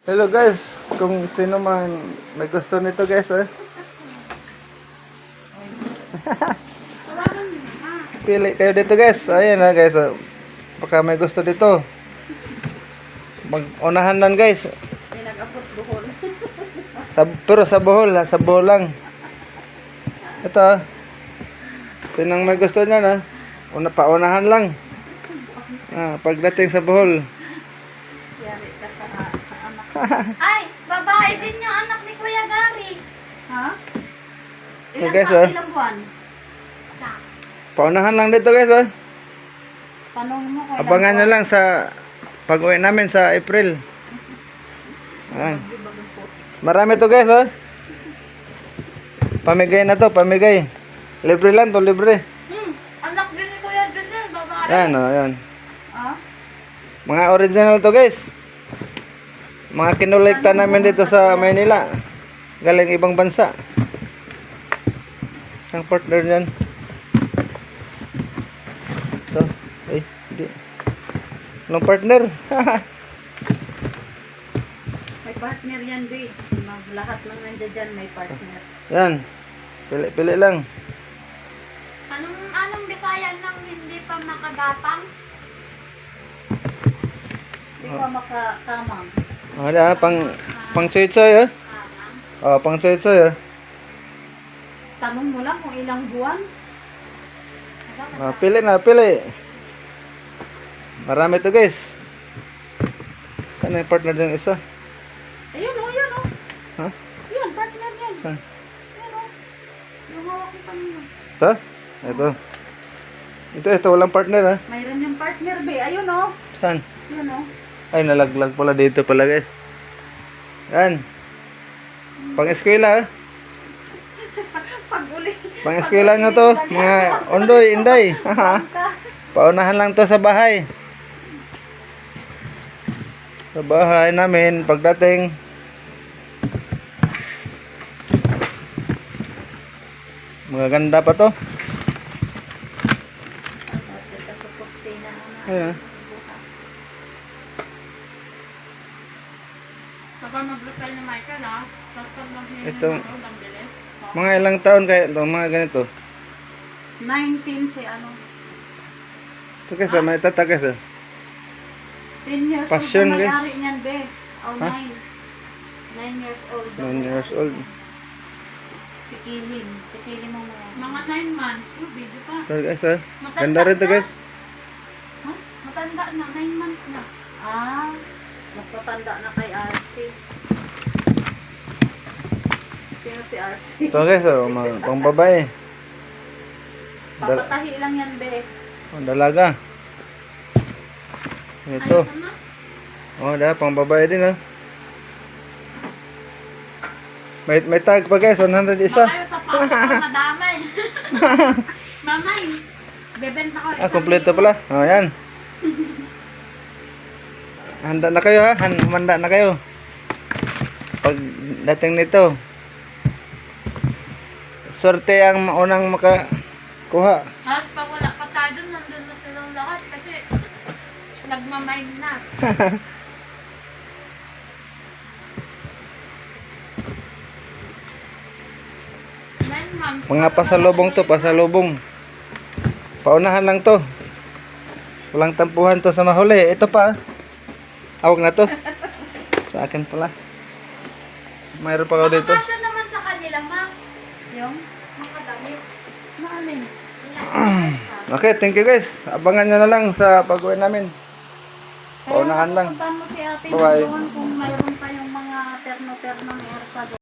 Hello guys, kung sino man may gusto nito guys pili kayo dito guys. Ayan na guys, baka may gusto dito. Mag-unahan lang guys. May nag-abot buhol. Pero sa Bohol lang. Ito, sinang may gusto niya na, paunahan lang. Pagdating sa Bohol. Yari ka sa anak. Ay, babae din yung anak ni Kuya Gary. Ha? Ilang guys, ilang buwan? Paunahan lang dito guys Tanong mo kung Abangan nyo lang sa pag-uwi namin sa April. Marami to guys Pamigay na to, pamigay. Libre lang to, libre. Anak din ni Kuya Janel, babae. Yan yan. Ah? Mga original to guys. Mga kinolekta namin dito sa Maynila. Galing ibang bansa. Isang partner niyan. So, hindi. Anong partner? May partner yan, babe. Lahat ng nandiyan dyan may partner. Yan. Pili lang. Anong Bisaya nang hindi pa makagapang? Hindi pa makakamang. Ada pang choy-choy pang choy-choy Tanong mo lang kung ilang buwan. Pili. Marami to guys. Sana yung partner din isa? Ayun yun o. Ha? Yun, partner yan. Saan? Yun o. Yung hawak ko kanina. Ito? Ito, walang partner Mayroon yung partner, be. Ayun o. Saan? Yun o. Ay, nalaglag pala dito pala guys. Yan. Pang-eskwela Pag-uli. Pang-eskwela na to. Mga ondoy, inday. Paunahan lang to sa bahay. Sa bahay namin, pagdating. Magaganda pa to. Ayan. Kapag mag-reply ni Michael, ha? Tapos pag mag-reply Ito. ang bilis. Mga ilang taon kaya ito, mga ganito. 19 si ano. Ito kasi, may tatagas 10 years Passion, old na guys. mayari niyan, be. O, 9. 9 years old. 9 years old. Si Kilin. Si Kilin mo yan. Mga 9 months. Oh, video pa. Ito guys Ganda rin to guys. Ha? Matanda na. 9 months na. Ah. Mas matanda na kay RC. Sino si RC? Ito guys pang babae. Papatahi lang yan, be. Dalaga. Ito. Ayun na. Pang babae din May tag pa guys, 100 isa. Makayo sa papa ko madamay. Mamay. Bebenta ko. Kompleto pala. Yan. Handa na kayo Humanda na kayo. Pag dating nito. Swerte ang unang makakuha. At pag wala pa tayo dun, nandun na silang lahat kasi nagmamind na. 9 months. Mga pasalubong to, pasalubong. Paunahan lang to. Walang tampuhan to sa mahuli. Ito pa. Awag na to. Sa akin pala. Mayroon pa ako dito. Makakasya naman sa kanila, ma. Yung mga damit. Maalin? Okay, thank you guys. Abangan nyo na lang sa pag-uwi namin. Paunahan lang. Puntahan mo si ate Bye-bye. doon kung mayroon pa yung mga terno-terno ni Ersa doon.